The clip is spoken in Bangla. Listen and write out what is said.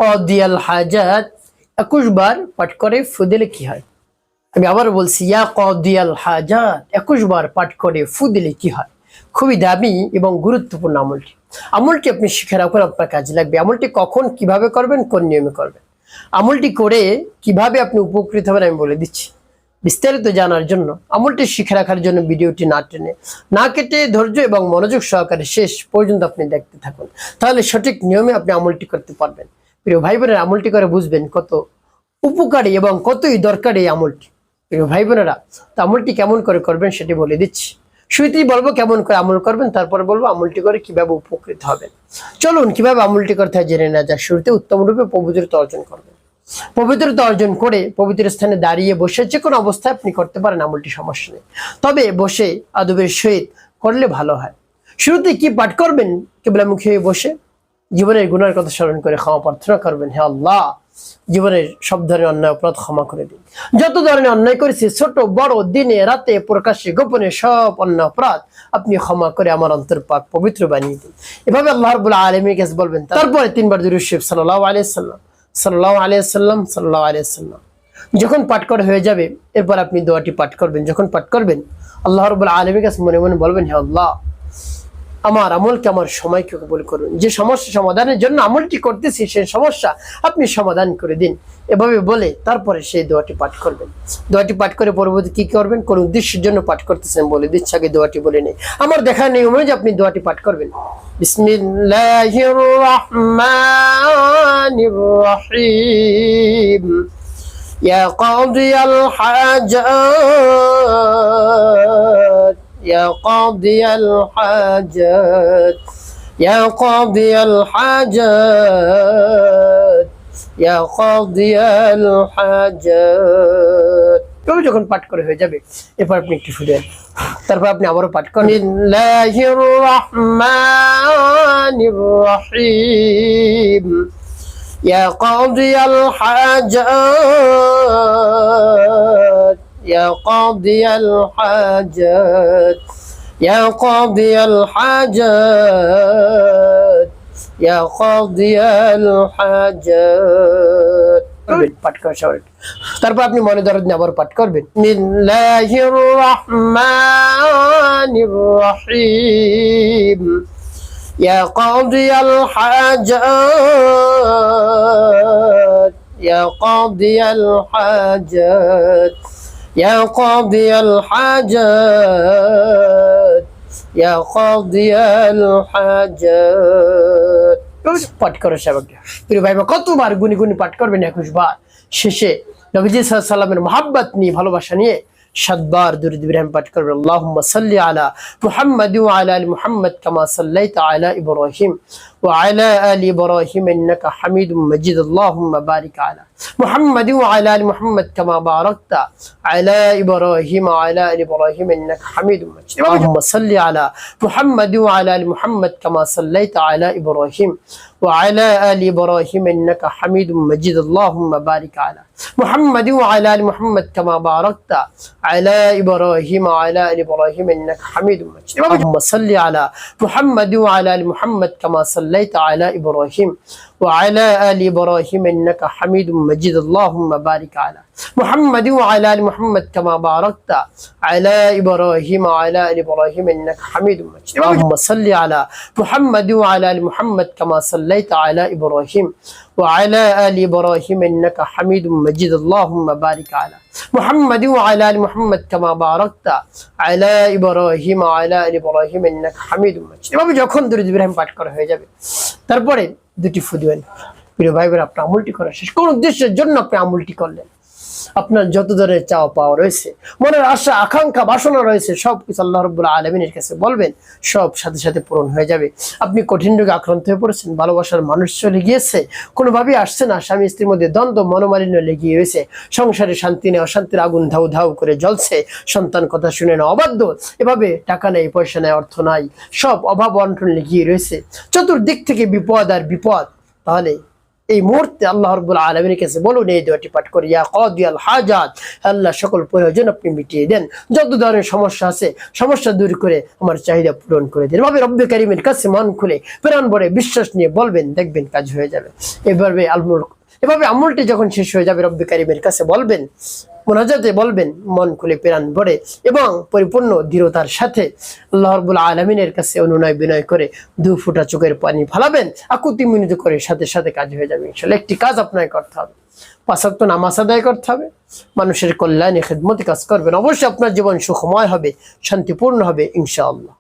কাদিয়াল হাজাত 21 বার পাঠ করে ফু দিলে কি হয়? আমি আবার বলছি, ইয়া কাদিয়াল হাজাত 21 বার পাঠ করে ফু দিলে কি হয়? খুবই দামি এবং গুরুত্বপূর্ণ আমলটি আপনি শিখে রাখুন, আপনার কাজে লাগবে। আমলটি কখন কিভাবে করবেন, কোন নিয়মে করবেন, আমলটি করে কিভাবে আপনি উপকৃত হবেন আমি বলে দিচ্ছি। বিস্তারিত জানার জন্য, আমলটি শিখে রাখার জন্য ভিডিওটি না টেনে না কেটে ধৈর্য এবং মনোযোগ সহকারে শেষ পর্যন্ত আপনি দেখতে থাকুন, তাহলে সঠিক নিয়মে আপনি আমলটি করতে পারবেন। প্রিয় ভাই বোনেরা, আমলটি করে বুঝবেন কত উপকারী এবং কতই দরকারি এই আমলটি। প্রিয় ভাই বোনেরা, তো আমলটি কেমন করে করবেন সেটি বলে দিচ্ছি। শুরুতেই বলবো কেমন করে আমল করবেন, তারপরে বলবো আমলটি করে কিভাবে উপকৃত হবেন। চলুন কিভাবে আমলটি করতে হয় জেনে নেওয়া যাক। শুরুতে উত্তম রূপে পবিত্রতা অর্জন করবেন। পবিত্রতা অর্জন করে পবিত্র স্থানে দাঁড়িয়ে বসে যে কোনো অবস্থায় আপনি করতে পারেন, আমলটি সমস্যা নেই, তবে বসে আদবের সহিত করলে ভালো হয়। শুরুতে কি পাঠ করবেন? কিবলামুখী হয়ে বসে জীবনের গুনার কথা স্মরণ করে ক্ষমা প্রার্থনা করবেন, হে আল্লাহ, জীবনের সব ধরনের অন্যায় অপরাধ ক্ষমা করে দিন। যত ধরনের অন্যায় করেছি, ছোট বড়, দিনে রাতে, প্রকাশ্যে গোপনে, সব অন্যায় অপরাধ আপনি ক্ষমা করে আমার অন্তর পাক পবিত্র বানিয়ে দিন। এভাবে আল্লাহ রাব্বুল আলামিনের কাছে বলবেন। তারপরে 3 বার দুরূদ শরীফ সাল্লাল্লাহু আলাইহি সাল্লাম, সাল্লাল্লাহু আলাইহি সাল্লাম, সাল্লাল্লাহু আলাইহি সাল্লাম। যখন পাঠ করা হয়ে যাবে, এরপর আপনি দোয়াটি পাঠ করবেন। যখন পাঠ করবেন, আল্লাহ রাব্বুল আলামিনের কাছে মনে মনে বলবেন, হে আল্লাহ, আমার আমলকে, আমার সময়কে কবুল করুন। যে সমস্যা সমাধানের জন্য আমলটি করতেছি, সেই সমস্যা আপনি সমাধান করে দিন। এভাবে বলে তারপরে সেই দোয়াটি পাঠ করবেন। দোয়াটি পাঠ করে পরবর্তী কি করবেন, কোন উদ্দেশ্যের জন্য পাঠ করতেছেন বলে দিচ্ছি, আগে দোয়াটি বলে নেই। আমার দেখা নেই অনুযায়ী আপনি দোয়াটি পাঠ করবেন। বিসমিল্লাহির রাহমানির রাহিম, ইয়া কাদিয়াল হাজাত, يا قاضي الحاجات، يا قاضي الحاجات، يا قاضي الحاجات। যখন পাঠ করে হয়ে যাবে, এরপর আপনি একটু ফুলেন, তারপর আপনি আবারও পাঠ করেন, বিসমিল্লাহির রাহমানির রাহিম, ইয়া কাদিয়াল হাজাত, يا قاضي الحاجات، يا قاضي الحاجات، يا قاضي الحاجات। পাঠ করার সময় তারপর আপনি মনে দরদ নিয়ে আবার পাঠ করবেন, বিসমিল্লাহির রাহমানির রাহিম, ইয়া কাদিয়াল হাজাত, ইয়া কাদিয়াল হাজাত, يا قاضي الحاجات، يا قاضي الحاجات। পাঠ করার সময় প্রিয় ভাই, কতবার গুনি গুনি পাঠ করবেন? 21 বার। শেষে নবীজি সাল্লাল্লাহু আলাইহি ওয়াসাল্লামের মহব্বত নিয়ে, ভালোবাসা নিয়ে 7 বার দুরূদ ইব্রাহিম পাঠ করবেন। আল্লাহুম্মা সাল্লি আলা মুহাম্মাদ ওয়া আলা আলি মুহাম্মাদ কামা সাল্লাইতা আলা ইব্রাহিম ওয়া আলা আলি ইব্রাহিম ইন্নাকা হামিদুম মাজিদ। আল্লাহুম্মা বারিক আলা মুহাম্মাদ ওয়া আলা আলি মুহাম্মাদ কামা বারাকতা আলা ইব্রাহিম ওয়া আলা আলি ইব্রাহিম ইন্নাকা হামিদুম মাজিদ। আল্লাহুম্মা সাল্লি আলা মুহাম্মাদ ওয়া আলা আলি মুহাম্মাদ কামা সাল্লাইতা আলা ইব্রাহিম ওয়া আলা আলি ইব্রাহিম ইন্নাকা হামিদুম মাজিদ। আল্লাহুম্মা বারিক আলা মুহাম্মাদ ওয়া আলা আলি মুহাম্মাদ কামা বারাকতা আলা ইব্রাহিম ওয়া আলা আলি ইব্রাহিম ইন্নাকা হামিদুম মাজিদ। আল্লাহুম্মা সাল্লি আলা মুহাম্মাদ ওয়া আলা আলি মুহাম্মাদ কামা সাল্লাইতা আলা ইব্রাহিম ওয়া আলা আলি ইব্রাহিম ইন্নাকা হামিদুম মাজিদ। আল্লাহুম্মা বারিক আলা মুহাম্মাদ ওয়া আলা আলি মুহাম্মাদ কামা বারাকতা আলা ইব্রাহিম ওয়া আলা আলি ইব্রাহিম ইন্নাকা হামিদুম মাজিদ। আল্লাহুম্মা সাল্লি আলা মুহাম্মাদ ওয়া আলা আলি মুহাম্মাদ কামা সাল্লাইতা আলা ইব্রাহিম ওয়া আলা আলি ইব্রাহিম ইন্নাকা হামিদুম মাজিদ। আল্লাহুম্মা বারিক আলা মুহাম্মাদ ওয়া আলা আলি মুহাম্মাদ কামা বারাকতা আলা ইব্রাহিম ওয়া আলা আলি ইব্রাহিম ইন্নাকা হামিদুম মাজিদ। এভাবে যখন দুরূদ ইব্রাহিম পাঠ করা হয়ে যাবে, তারপরে দুটি ফু দিবেন। প্রিয় ভাই বোনেরা, আপনার আমলটি করা শেষ। কোন উদ্দেশ্যের জন্য আপনি আমলটি করলেন? আপনার যত ধরনের চাওয়া পাওয়া রয়েছে, মনের আশা আকাঙ্ক্ষা বাসনা রয়েছে, সবকিছু আল্লাহ রাব্বুল আলামিনের কাছে বলবেন, সব সাথে সাথে পূরণ হয়ে যাবে। আপনি কঠিন রোগে আক্রান্ত হয়ে পড়েছেন, ভালোবাসার মানুষ চলে গিয়েছে, কোনোভাবেই আসছে না, স্বামী স্ত্রীর মধ্যে দ্বন্দ্ব, মনোমালিন্য লেগে রয়েছে, সংসারে শান্তি নেই, অশান্তির আগুন ধাউ ধাউ করে জ্বলছে, সন্তান কথা শুনে না অবাধ্য, এভাবে টাকা নেই, পয়সা নেই, অর্থ নাই, সব অভাব অনটন লেগিয়ে রয়েছে, চতুর্দিক থেকে বিপদ আর বিপদ। তাহলে এই মুহূর্তে আল্লাহ রাব্বুল আলামিনের কাছে বলুন, এই দোয়াটি পাঠ করে, ইয়া কাদিয়াল হাজাত, আল্লাহ সকল প্রয়োজন আপনি মিটিয়ে দেন, যত ধরনের সমস্যা আছে সমস্যা দূর করে আমার চাহিদা পূরণ করে দেন। এভাবে রব্বে কারিমের কাছে মন খুলে প্রাণ ভরে বিশ্বাস নিয়ে বলবেন, দেখবেন কাজ হয়ে যাবে। এভাবে আমলটি যখন শেষ হয়ে যাবে রব্বে কারিমের কাছে বলবেন, মোনাজাতে বলবেন মন খুলে প্রাণ ভরে এবং পরিপূর্ণ দৃঢ়তার সাথে আল্লাহ রাব্বুল আলামিনের কাছে অনুনয় বিনয় করে 2 ফোঁটা চোখের পানি ফালাবেন, আকুতি মিনতি করে সাথে সাথে কাজ হয়ে যাবে ইনশাআল্লাহ। একটি কাজ আপনাকে করতে হবে, 5 ওয়াক্ত নামাজ আদায় করতে হবে, মানুষের কল্যাণে খিদমতে কাজ করবেন, অবশ্যই আপনার জীবন সুখময় হবে, শান্তিপূর্ণ হবে ইনশাআল্লাহ।